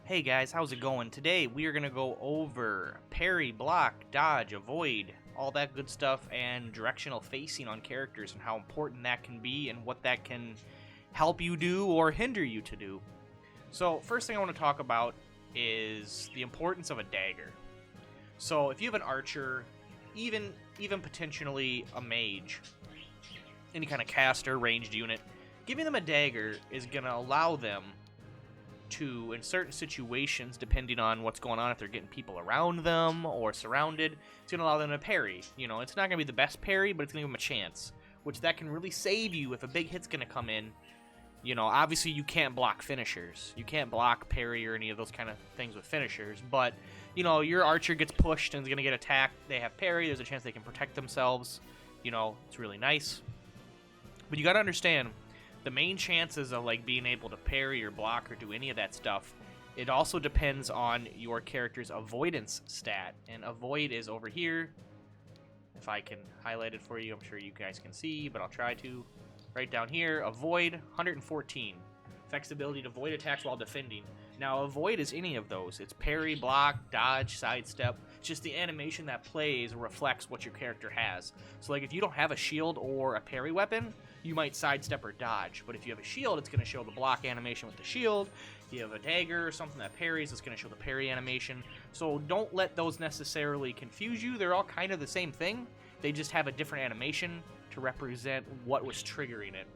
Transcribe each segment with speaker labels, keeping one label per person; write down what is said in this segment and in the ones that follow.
Speaker 1: Hey guys, how's it going? Today we are going to go over parry, block, dodge, avoid, all that good stuff, and directional facing on characters and how important that can be and what that can help you do or hinder you to do. So first thing I want to talk about is the importance of a dagger. So if you have an archer, even potentially a mage, any kind of caster, ranged unit, giving them a dagger is going to allow them to, in certain situations, depending on what's going on, if they're getting people around them or surrounded, it's going to allow them to parry. You know, it's not going to be the best parry, but it's going to give them a chance, which that can really save you if a big hit's going to come in. You know, obviously you can't block finishers. You can't block parry or any of those kind of things with finishers, but, you know, your archer gets pushed and is going to get attacked. They have parry. There's a chance they can protect themselves. You know, it's really nice. But you got to understand, the main chances of like being able to parry or block or do any of that stuff, it also depends on your character's avoidance stat. And avoid is over here. If I can highlight it for you, I'm sure you guys can see, but I'll try to. Right down here, avoid 114. Affects the ability to avoid attacks while defending. Now, avoid is any of those. It's parry, block, dodge, sidestep. It's just the animation that plays reflects what your character has. So, like, if you don't have a shield or a parry weapon, you might sidestep or dodge. But if you have a shield, it's going to show the block animation with the shield. If you have a dagger or something that parries, it's going to show the parry animation. So don't let those necessarily confuse you. They're all kind of the same thing. They just have a different animation to represent what was triggering it.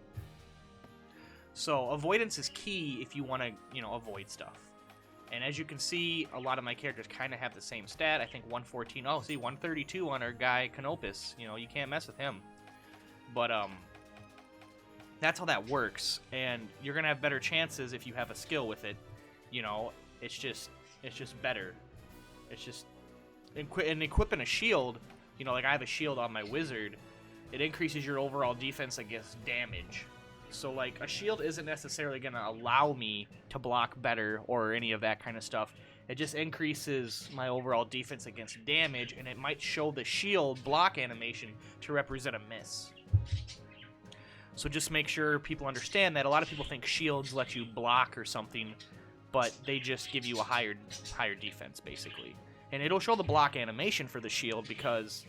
Speaker 1: So avoidance is key if you want to, you know, avoid stuff. And as you can see, a lot of my characters kind of have the same stat. I think 114. Oh, see, 132 on our guy Canopus. You know, you can't mess with him. But that's how that works. And you're gonna have better chances if you have a skill with it. You know, it's just better. It's just and equipping a shield. You know, like I have a shield on my wizard. It increases your overall defense against damage. So, like, a shield isn't necessarily going to allow me to block better or any of that kind of stuff. It just increases my overall defense against damage, and it might show the shield block animation to represent a miss. So just make sure people understand that. A lot of people think shields let you block or something, but they just give you a higher defense, basically. And it'll show the block animation for the shield because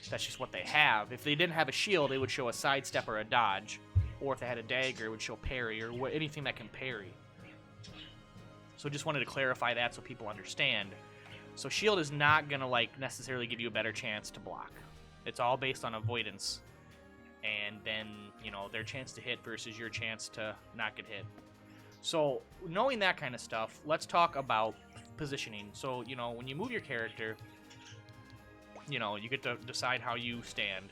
Speaker 1: that's just what they have. If they didn't have a shield, it would show a sidestep or a dodge. Or if they had a dagger, it would show parry or anything that can parry. So just wanted to clarify that so people understand. So shield is not going to like necessarily give you a better chance to block. It's all based on avoidance. And then, you know, their chance to hit versus your chance to not get hit. So knowing that kind of stuff, let's talk about positioning. So, you know, when you move your character, you know, you get to decide how you stand.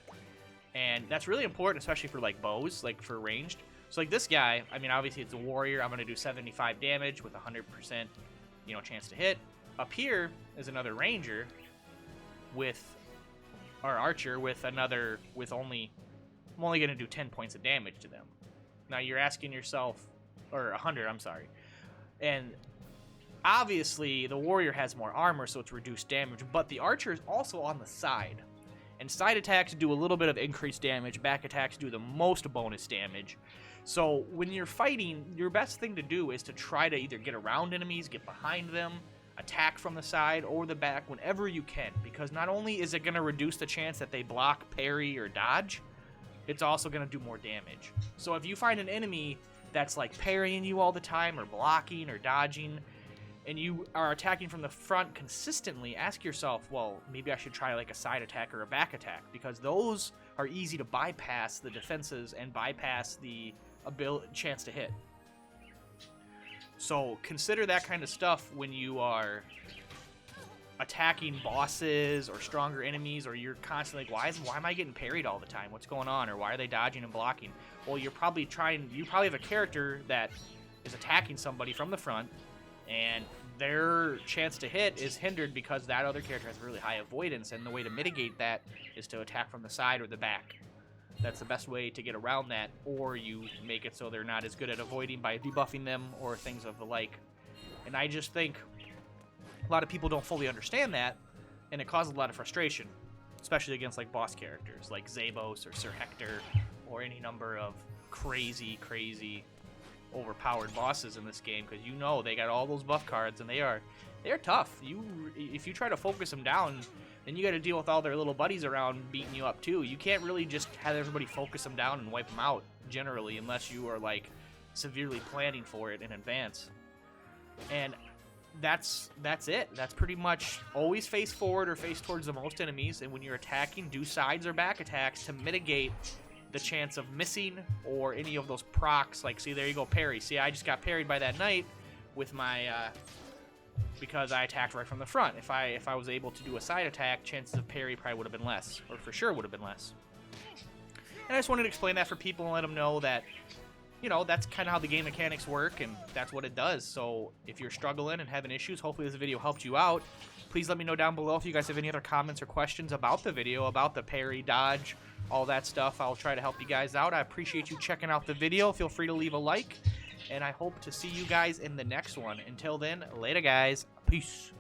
Speaker 1: And that's really important, especially for, like, bows, like, for ranged. So, like, this guy, I mean, obviously it's a warrior. I'm going to do 75 damage with 100%, you know, chance to hit. Up here is another ranger with, or archer with another, with only, I'm only going to do 10 points of damage to them. Now, you're asking yourself, or 100, I'm sorry. And obviously, the warrior has more armor, so it's reduced damage, but the archer is also on the side. And side attacks do a little bit of increased damage, back attacks do the most bonus damage. So when you're fighting, your best thing to do is to try to either get around enemies, get behind them, attack from the side or the back whenever you can. Because not only is it going to reduce the chance that they block, parry, or dodge, it's also going to do more damage. So if you find an enemy that's like parrying you all the time or blocking or dodging, and you are attacking from the front consistently, ask yourself, well, maybe I should try like a side attack or a back attack, because those are easy to bypass the defenses and bypass the chance to hit. So consider that kind of stuff when you are attacking bosses or stronger enemies, or you're constantly like, why am I getting parried all the time? What's going on? Or why are they dodging and blocking? Well, you probably have a character that is attacking somebody from the front, and their chance to hit is hindered because that other character has really high avoidance, and the way to mitigate that is to attack from the side or the back. That's the best way to get around that, or you make it so they're not as good at avoiding by debuffing them or things of the like. And I just think a lot of people don't fully understand that, and it causes a lot of frustration, especially against like boss characters like Zabos or Sir Hector or any number of crazy overpowered bosses in this game, because you know they got all those buff cards, and they're tough. If you try to focus them down, then you got to deal with all their little buddies around beating you up too. You can't really just have everybody focus them down and wipe them out generally, unless you are like severely planning for it in advance. And that's it. That's pretty much always face forward or face towards the most enemies, and when you're attacking, do sides or back attacks to mitigate the chance of missing or any of those procs. Like, see, there you go, parry. See, I just got parried by that knight with my because I attacked right from the front. If I was able to do a side attack, chances of parry probably would have been less, or for sure would have been less. And I just wanted to explain that for people and let them know that, you know, that's kind of how the game mechanics work, and that's what it does. So if you're struggling and having issues, hopefully this video helped you out. Please let me know down below if you guys have any other comments or questions about the video, about the parry, dodge, all that stuff. I'll try to help you guys out. I appreciate you checking out the video. Feel free to leave a like, and I hope to see you guys in the next one. Until then, later guys. Peace.